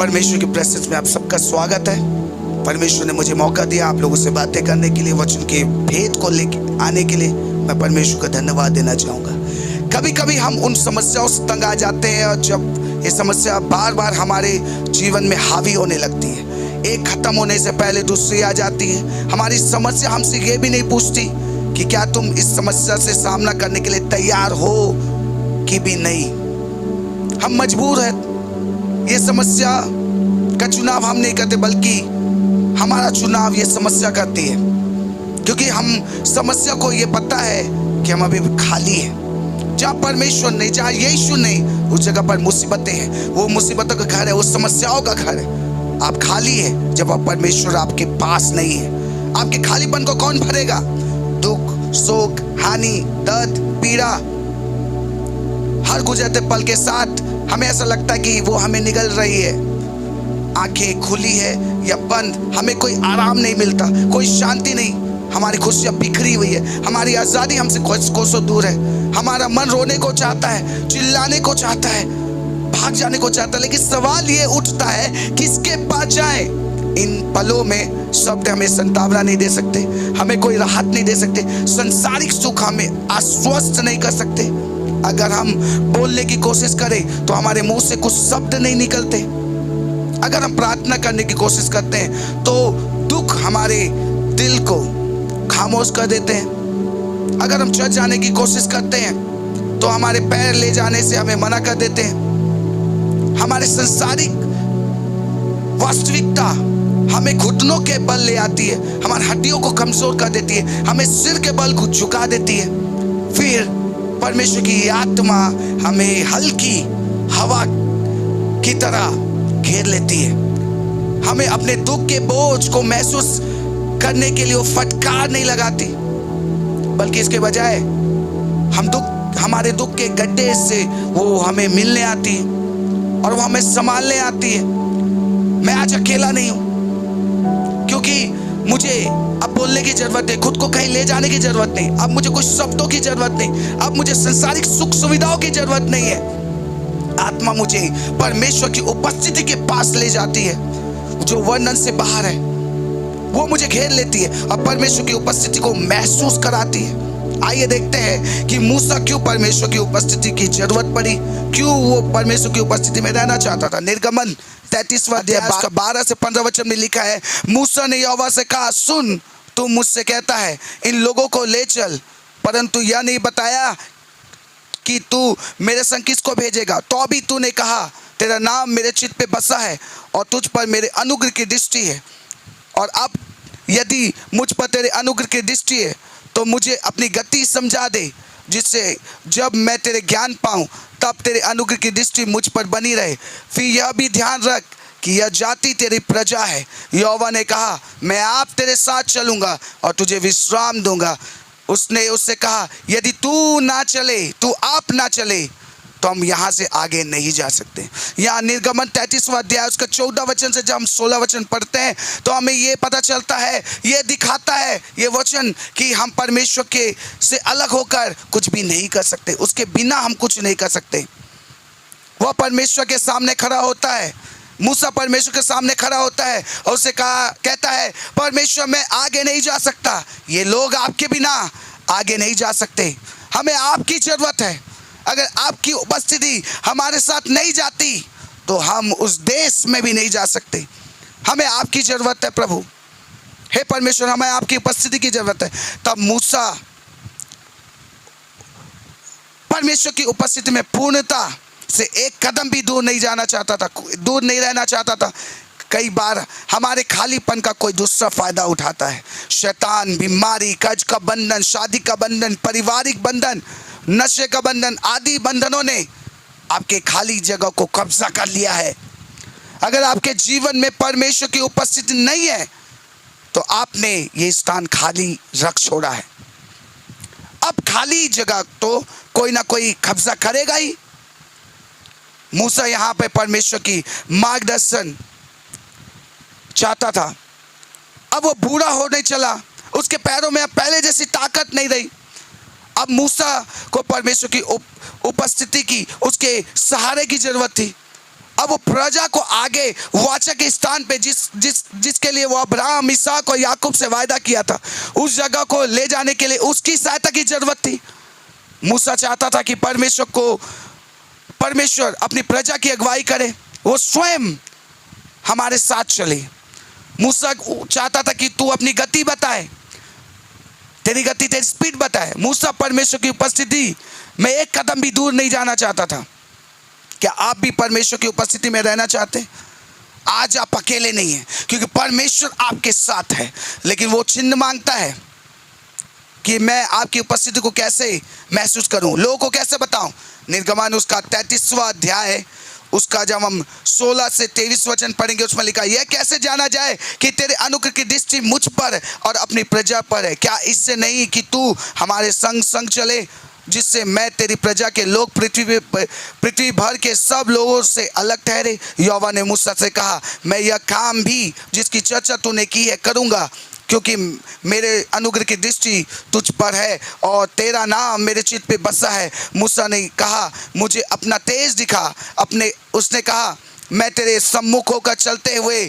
परमेश्वर की प्रेजेंस में आप सबका स्वागत है। परमेश्वर ने मुझे मौका दिया आप लोगों से बातें करने के लिए, वचन के भेद को लेके आने के लिए मैं परमेश्वर का धन्यवाद देना चाहूँगा। कभी कभी हम उन समस्याओं से तंग आ जाते हैं और जब ये समस्या बार बार हमारे जीवन में हावी होने लगती है, एक खत्म होने से पहले दूसरी आ जाती है। हमारी समस्या हमसे ये भी नहीं पूछती कि क्या तुम इस समस्या से सामना करने के लिए तैयार हो कि भी नहीं। हम मजबूर हैं, ये समस्या का चुनाव हम नहीं करते बल्कि हमारा चुनाव ये समस्या करती है, क्योंकि हम समस्या को ये पता है कि हम अभी खाली हैं। जहाँ परमेश्वर नहीं, जहाँ यीशु नहीं, उस जगह पर मुसीबतें हैं। वो मुसीबतों का घर है, वो समस्याओं का घर है। आप खाली है जब आप परमेश्वर आपके पास नहीं है। आपके खालीपन को कौन भरेगा? दुख, शोक, हानि, दर्द, पीड़ा, हर गुजरते पल के साथ हमें ऐसा लगता है कि वो हमें निगल रही है। आंखें खुली है या बंद, हमें कोई आराम नहीं मिलता, कोई शांति नहीं। हमारी खुशियां बिखरी हुई है, हमारी आजादी हमसे कोसों दूर है। हमारा मन रोने को चाहता है, चिल्लाने को चाहता है, भाग जाने को चाहता है। लेकिन सवाल ये उठता है किसके पास जाए? इन पलों में शब्द हमें संतावना नहीं दे सकते, हमें कोई राहत नहीं दे सकते, संसारिक सुख हमें आश्वस्त नहीं कर सकते। अगर हम बोलने की कोशिश करें तो हमारे मुंह से कुछ शब्द नहीं निकलते। अगर हम प्रार्थना करने की कोशिश करते हैं तो दुख हमारे दिल को खामोश कर देते हैं। अगर हम चर्च जाने की कोशिश करते हैं तो हमारे पैर ले जाने से हमें मना कर देते हैं। हमारे सांसारिक वास्तविकता हमें घुटनों के बल ले आती है, हमारी हड्डियों को कमजोर कर देती है, हमें सिर के बल को झुका देती है। फिर परमेश्वर की आत्मा हमें हल्की हवा की तरह घेर लेती है। हमें अपने दुख के बोझ को महसूस करने के लिए वो फटकार नहीं लगाती, बल्कि इसके बजाय हमारे दुख के गड्ढे से वो हमें मिलने आती है और वो हमें संभालने आती है। मैं आज अकेला नहीं हूं, क्योंकि मुझे अब बोलने की जरूरत नहीं, खुद को कहीं ले जाने की जरूरत नहीं, अब मुझे कुछ शब्दों की जरूरत नहीं, अब मुझे संसारिक सुख सुविधाओं की जरूरत नहीं है। आत्मा मुझे परमेश्वर की उपस्थिति के पास ले जाती है, जो वर्णन से बाहर है। वो मुझे घेर लेती है और परमेश्वर की उपस्थिति को महसूस कराती है। आइए देखते हैं कि मूसा क्यों परमेश्वर की उपस्थिति की जरूरत पड़ी, क्यों वो परमेश्वर की उपस्थिति में रहना चाहता था। निर्गमन 33वां अध्याय 12 से 15 वचन में लिखा है, मूसा ने यहोवा से कहा, सुन, तू मुझसे कहता है इन लोगों को ले चल, परंतु यह नहीं बताया कि तू मेरे संग किसको भेजेगा। तो भी तूने कहा, तेरा नाम मेरे चित्त पे बसा है और तुझ पर मेरे अनुग्रह की दृष्टि है। और अब यदि मुझ पर तेरे अनुग्रह की दृष्टि है तो मुझे अपनी गति समझा दे, जिससे जब मैं तेरे ज्ञान पाऊं तब तेरे अनुग्रह की दृष्टि मुझ पर बनी रहे। फिर यह भी ध्यान रख कि यह जाति तेरी प्रजा है। यहोवा ने कहा, मैं आप तेरे साथ चलूंगा और तुझे विश्राम दूंगा। उसने उससे कहा, यदि तू ना चले, तू आप ना चले तो हम यहाँ से आगे नहीं जा सकते। यहाँ निर्गमन 33वां अध्याय उसका 14 वचन से जब हम 16 वचन पढ़ते हैं तो हमें ये पता चलता है, ये दिखाता है ये वचन कि हम परमेश्वर के से अलग होकर कुछ भी नहीं कर सकते, उसके बिना हम कुछ नहीं कर सकते। वह परमेश्वर के सामने खड़ा होता है, मूसा परमेश्वर के सामने खड़ा होता है और उसे कहता है, परमेश्वर मैं आगे नहीं जा सकता, ये लोग आपके बिना आगे नहीं जा सकते, हमें आपकी जरूरत है। अगर आपकी उपस्थिति हमारे साथ नहीं जाती तो हम उस देश में भी नहीं जा सकते। हमें आपकी जरूरत है प्रभु, हे परमेश्वर, हमें आपकी उपस्थिति की जरूरत है। तब मूसा परमेश्वर की उपस्थिति में पूर्णता से एक कदम भी दूर नहीं जाना चाहता था, दूर नहीं रहना चाहता था। कई बार हमारे खालीपन का कोई दूसरा फायदा उठाता है। शैतान, बीमारी, कर्ज का बंधन, शादी का बंधन, पारिवारिक बंधन, नशे का बंधन आदि बंधनों ने आपके खाली जगह को कब्जा कर लिया है। अगर आपके जीवन में परमेश्वर की उपस्थिति नहीं है तो आपने ये स्थान खाली रख छोड़ा है। अब खाली जगह तो कोई ना कोई कब्जा करेगा ही। मूसा यहाँ पे परमेश्वर की मार्गदर्शन चाहता था। अब वो बूढ़ा होने चला, उसके पैरों में अब पहले जैसी ताकत नहीं रही। अब मूसा को परमेश्वर की उपस्थिति की, उसके सहारे की जरूरत थी। अब वो प्रजा को आगे वाचा के स्थान पे जिसके लिए वो अब्राहम, इसहाक और याकूब से वायदा किया था, उस जगह को ले जाने के लिए उसकी सहायता की जरूरत थी। मूसा चाहता था कि परमेश्वर अपनी प्रजा की अगुवाई करे, वो स्वयं हमारे साथ चले। मूसा चाहता था कि तू अपनी गति बताए, तेरी गति, तेरी स्पीड बताए। मूसा परमेश्वर की उपस्थिति में एक कदम भी दूर नहीं जाना चाहता था। क्या आप भी परमेश्वर की उपस्थिति में रहना चाहते हैं? आज आप अकेले नहीं हैं, क्योंकि परमेश्वर आपके साथ है। लेकिन वो चिन्ह मांगता है कि मैं आपकी उपस्थिति को कैसे महसूस करूं, लोगों को कैसे बताऊं। निर्गमन उसका 33वां अध्याय है, उसका जब हम 16 से 23 वचन पढ़ेंगे, उसमें लिखा, यह कैसे जाना जाए कि तेरे अनुग्रह की दृष्टि मुझ पर और अपनी प्रजा पर है? क्या इससे नहीं कि तू हमारे संग संग चले, जिससे मैं तेरी प्रजा के लोग पृथ्वी भर के सब लोगों से अलग ठहरे? यहोवा ने मूसा से कहा, मैं यह काम भी जिसकी चर्चा तूने की है करूँगा, क्योंकि मेरे अनुग्रह की दृष्टि तुझ पर है और तेरा नाम मेरे चित्त पे बसा है। मूसा ने कहा, मुझे अपना तेज दिखा। उसने कहा, मैं तेरे सम्मुख होकर चलते हुए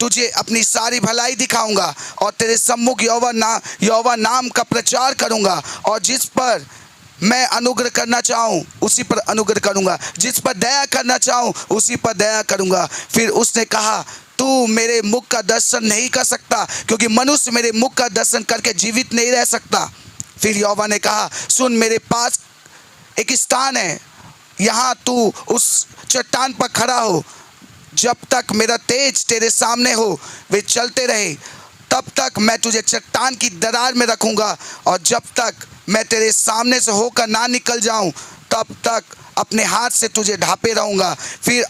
तुझे अपनी सारी भलाई दिखाऊंगा और तेरे सम्मुख यहोवा नाम का प्रचार करूंगा, और जिस पर मैं अनुग्रह करना चाहूँ उसी पर अनुग्रह करूंगा, जिस पर दया करना चाहूँ उसी पर दया करूंगा। फिर उसने कहा, तू मेरे मुख का दर्शन नहीं कर सकता, क्योंकि मनुष्य मेरे मुख का दर्शन करके जीवित नहीं रह सकता। फिर यहोवा ने कहा, सुन, मेरे पास एक स्थान है, यहाँ तू उस चट्टान पर खड़ा हो। जब तक मेरा तेज तेरे सामने हो, वे चलते रहे, तब तक मैं तुझे चट्टान की दरार में रखूँगा, और जब तक मैं तेरे सामने से होकर ना निकल जाऊँ, तब तक अपने हाथ से तुझे ढांपे रहूँगा। फिर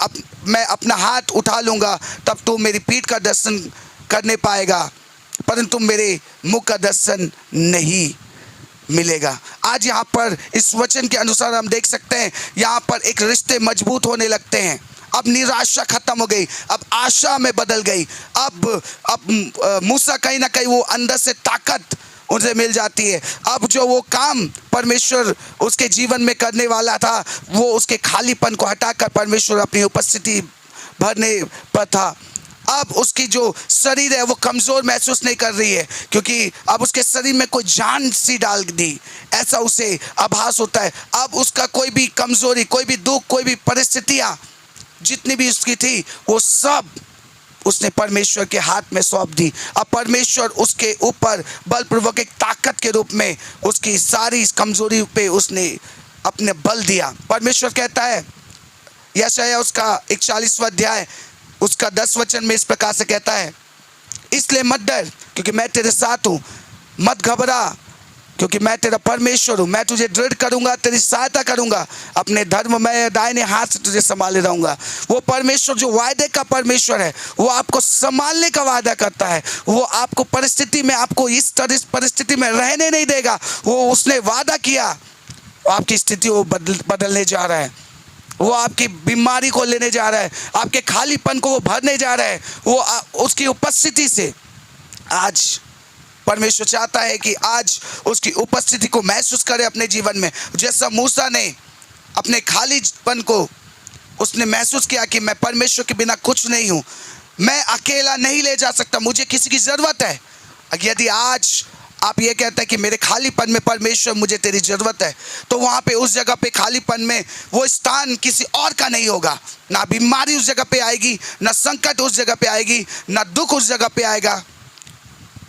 मैं अपना हाथ उठा लूँगा, तब तू मेरी पीठ का दर्शन करने पाएगा, परंतु मेरे मुख का दर्शन नहीं मिलेगा। आज यहाँ पर इस वचन के अनुसार हम देख सकते हैं, यहाँ पर एक रिश्ते मजबूत होने लगते हैं। अब निराशा खत्म हो गई, अब आशा में बदल गई। अब मूसा कहीं ना कहीं वो अंदर से ताकत उसे मिल जाती है। अब जो वो काम परमेश्वर उसके जीवन में करने वाला था, वो उसके खालीपन को हटाकर परमेश्वर अपनी उपस्थिति भरने पर था। अब उसकी जो शरीर है वो कमज़ोर महसूस नहीं कर रही है, क्योंकि अब उसके शरीर में कोई जान सी डाल दी, ऐसा उसे आभास होता है। अब उसका कोई भी कमज़ोरी, कोई भी दुख, कोई भी परिस्थितियाँ जितनी भी उसकी थी, वो सब उसने परमेश्वर के हाथ में सौंप दी। अब परमेश्वर उसके ऊपर बलपूर्वक एक ताकत के रूप में उसकी सारी कमजोरी पे उसने अपने बल दिया। परमेश्वर कहता है, यशायाह उसका 41वां अध्याय उसका 10 वचन में इस प्रकार से कहता है, इसलिए मत डर, क्योंकि मैं तेरे साथ हूँ, मत घबरा, क्योंकि मैं तेरा परमेश्वर हूँ। मैं तुझे दृढ़ करूँगा, तेरी सहायता करूँगा, अपने धर्ममय दाहिने हाथ से तुझे संभाले रहूँगा। वो परमेश्वर जो वायदे का परमेश्वर है, वो आपको संभालने का वादा करता है। वो आपको परिस्थिति में, आपको इस तरह परिस्थिति में रहने नहीं देगा। वो उसने वादा किया, आपकी स्थिति वो बदलने जा रहा है। वो आपकी बीमारी को लेने जा रहा है, आपके खालीपन को वो भरने जा रहा है। वो उसकी उपस्थिति से आज परमेश्वर चाहता है कि आज उसकी उपस्थिति को महसूस करे अपने जीवन में। जैसा मूसा ने अपने खालीपन को उसने महसूस किया कि मैं परमेश्वर के बिना कुछ नहीं हूँ, मैं अकेला नहीं ले जा सकता, मुझे किसी की ज़रूरत है। यदि आज आप ये कहते हैं कि मेरे खालीपन में परमेश्वर मुझे तेरी ज़रूरत है, तो वहाँ पे उस जगह पे खालीपन में वो स्थान किसी और का नहीं होगा। ना बीमारी उस जगह पे आएगी, ना संकट उस जगह पे आएगी, ना दुख उस जगह पे आएगा।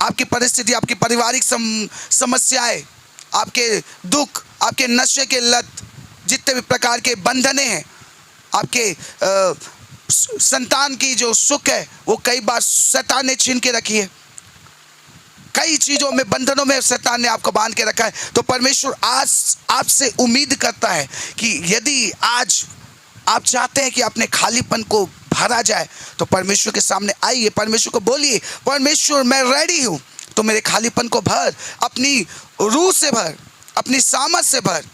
आपकी परिस्थिति, आपकी पारिवारिक समस्याएं, आपके दुख, आपके नशे के लत, जितने भी प्रकार के बंधने हैं, आपके संतान की जो सुख है, वो कई बार शैतान ने छीन के रखी है। कई चीज़ों में, बंधनों में शैतान ने आपको बांध के रखा है। तो परमेश्वर आज आपसे उम्मीद करता है कि यदि आज आप चाहते हैं कि अपने खालीपन को भरा जाए, तो परमेश्वर के सामने आइए, परमेश्वर को बोलिए, परमेश्वर मैं रेडी हूँ, तो मेरे खालीपन को भर, अपनी रूह से भर, अपनी सामर्थ से भर।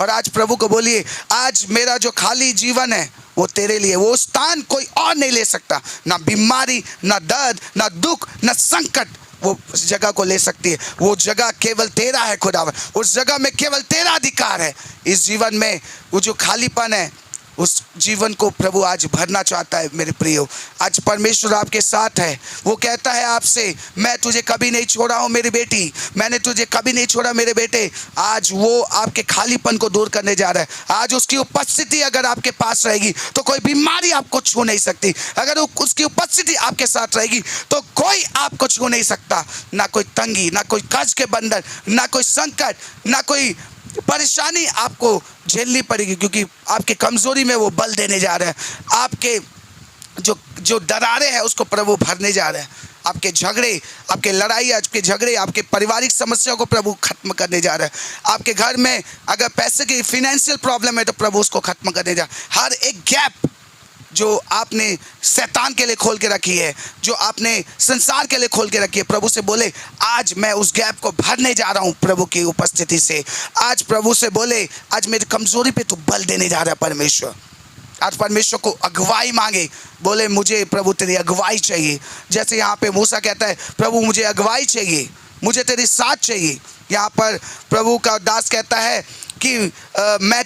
और आज प्रभु को बोलिए, आज मेरा जो खाली जीवन है वो तेरे लिए, वो स्थान कोई और नहीं ले सकता। ना बीमारी, ना दर्द, ना दुख, ना संकट वो उस जगह को ले सकती है। वो जगह केवल तेरा है खुदावन, उस जगह में केवल तेरा अधिकार है। इस जीवन में वो जो खालीपन है उस जीवन को प्रभु आज भरना चाहता है। मेरे प्रियो, आज परमेश्वर आपके साथ है। वो कहता है आपसे, मैं तुझे कभी नहीं छोड़ा हूँ मेरी बेटी, मैंने तुझे कभी नहीं छोड़ा मेरे बेटे। आज वो आपके खालीपन को दूर करने जा रहा है। आज उसकी उपस्थिति अगर आपके पास रहेगी तो कोई बीमारी आपको छू नहीं सकती। अगर उसकी उपस्थिति आपके साथ रहेगी तो कोई आपको छू नहीं सकता। ना कोई तंगी, ना कोई कर्ज के बंधन, ना कोई संकट, ना कोई परेशानी आपको झेलनी पड़ेगी, क्योंकि आपके कमजोरी में वो बल देने जा रहे हैं। आपके जो दरारें हैं उसको प्रभु भरने जा रहे हैं। आपके झगड़े, आपके लड़ाई, आपके झगड़े, आपके पारिवारिक समस्याओं को प्रभु खत्म करने जा रहा है। आपके घर में अगर पैसे की फाइनेंशियल प्रॉब्लम है तो प्रभु उसको खत्म करने जा रहा है। हर एक गैप जो आपने शैतान के लिए खोल के रखी है, जो आपने संसार के लिए खोल के रखी है, प्रभु से बोले आज मैं उस गैप को भरने जा रहा हूं प्रभु की उपस्थिति से। आज प्रभु से बोले, आज मेरी कमजोरी पे तू बल देने जा रहा है परमेश्वर। आज परमेश्वर को अगुवाई मांगे, बोले मुझे प्रभु तेरी अगुवाई चाहिए। जैसे यहाँ पे मूसा कहता है, प्रभु मुझे अगुवाई चाहिए, मुझे तेरी साथ चाहिए। यहाँ पर प्रभु का दास कहता है कि मैं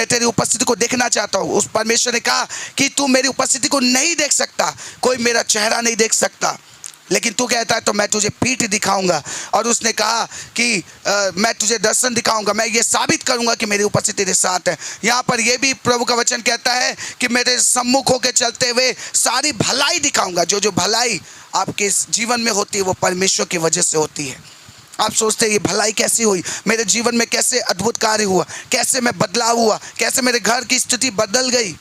तेरी उपस्थिति को देखना चाहता हूँ। उस परमेश्वर ने कहा कि तू मेरी उपस्थिति को नहीं देख सकता, कोई मेरा चेहरा नहीं देख सकता, लेकिन तू कहता है तो मैं तुझे पीठ दिखाऊंगा। और उसने कहा कि मैं तुझे दर्शन दिखाऊंगा, मैं ये साबित करूंगा कि मेरी उपस्थिति तेरे साथ है। यहाँ पर ये भी प्रभु का वचन कहता है कि मेरे सम्मुख होकर चलते हुए सारी भलाई दिखाऊंगा। जो भलाई आपके जीवन में होती है वो परमेश्वर की वजह से होती है। आप सोचते हैं ये भलाई कैसी हुई, मेरे जीवन में कैसे अद्भुत कार्य हुआ, कैसे मैं बदलाव हुआ, कैसे मेरे घर की स्थिति बदल गई,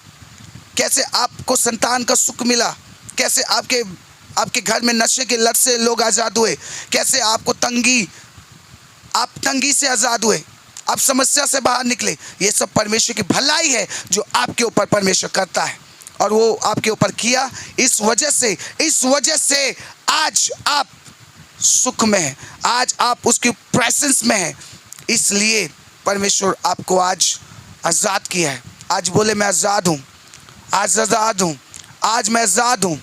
कैसे आपको संतान का सुख मिला, कैसे आपके घर में नशे के लत से लोग आज़ाद हुए, कैसे आप तंगी से आज़ाद हुए, आप समस्या से बाहर निकले। ये सब परमेश्वर की भलाई है जो आपके ऊपर परमेश्वर करता है, और वो आपके ऊपर किया। इस वजह से आज आप सुख में है, आज आप उसकी प्रेजेंस में है। इसलिए परमेश्वर आपको आज आज़ाद किया है। आज बोले मैं आज़ाद हूँ, आज आज़ाद हूँ, आज मैं आज़ाद हूँ,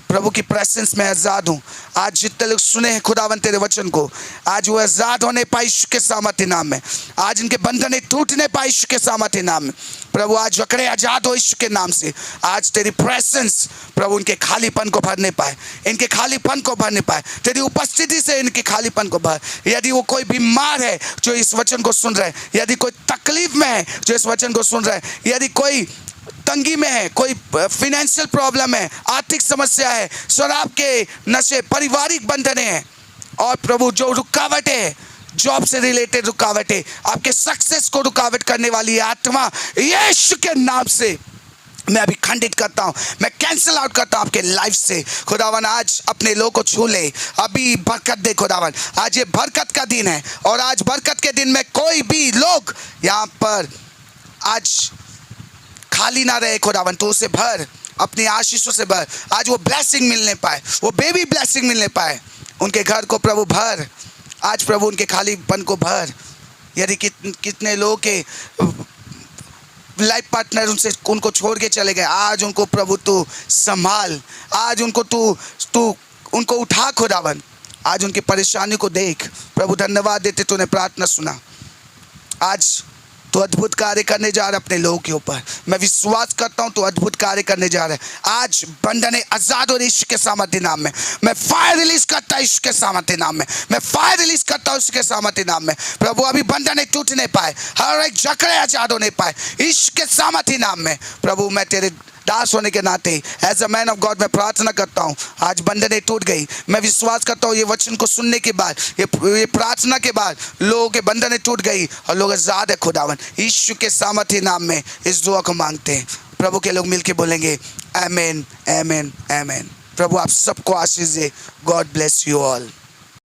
प्रभु की प्रेजेंस में आज़ाद हूँ। आज जितने लोग सुने हैं खुदावन तेरे वचन को, आज वो आज़ाद होने पाए यीशु के सामर्थ्य नाम में। आज इनके बंधन टूटने पाए यीशु के सामर्थ्य नाम में। प्रभु आज जकड़े आज़ाद हो यीशु के नाम से। आज तेरी प्रेजेंस प्रभु इनके खालीपन को भरने पाए, इनके खालीपन को भरने पाए, तेरी उपस्थिति से इनके खालीपन को भर। यदि वो कोई बीमार है जो इस वचन को सुन रहे हैं, यदि कोई तकलीफ में है जो इस वचन को सुन रहे हैं, यदि कोई तंगी में है, कोई फाइनेंशियल प्रॉब्लम है, आर्थिक समस्या है, शराब के नशे, पारिवारिक बंधन है, और प्रभु जो रुकावटें है, जॉब से रिलेटेड रुकावटें, आपके सक्सेस को रुकावट करने वाली आत्मा यीशु के नाम से मैं अभी खंडित करता हूँ, मैं कैंसिल आउट करता हूँ आपके लाइफ से। खुदावन आज अपने लोगों को छू ले, अभी बरकत दे खुदावन। आज ये बरकत का दिन है, और आज बरकत के दिन में कोई भी लोग यहाँ पर आज खाली ना रहे खुदावन। तो उसे भर, अपनी आशीषों से भर। आज वो ब्लेसिंग मिलने पाए, वो बेबी ब्लेसिंग मिलने पाए, उनके घर को प्रभु भर। आज प्रभु उनके खालीपन को भर। यदि कितने लोग के लाइफ पार्टनर उनको छोड़ के चले गए, आज उनको प्रभु तू संभाल, आज उनको उठा खुदावन। आज उनकी परेशानी को देख प्रभु। धन्यवाद देते तूने प्रार्थना सुना। आज तो अद्भुत कार्य करने जा रहा है अपने लोगों के ऊपर। मैं विश्वास करता हूं तो अद्भुत कार्य करने जा रहा है। आज बंधने आजाद और यीशु के सामर्थ्य नाम में मैं फायर रिलीज करता हूं, यीशु के सामर्थ्य नाम में मैं फायर रिलीज करता हूं, यीशु के सामर्थ्य नाम में। प्रभु अभी बंधने टूटने पाए, हर एक जकड़े आजाद होने पाए यीशु के सामर्थ्य नाम में। प्रभु मैं तेरे दास होने के नाते as a man of God मैं प्रार्थना करता हूँ, आज बंधनें टूट गई। मैं विश्वास करता हूँ ये वचन को सुनने के बाद, ये प्रार्थना के बाद लोगों के बंधनें टूट गई और लोग आजाद है खुदावन। यीशु के सामर्थ्य नाम में इस दुआ को मांगते हैं। प्रभु के लोग मिलके बोलेंगे आमीन, आमीन, आमीन। प्रभु आप सबको आशीष दे। God bless you all.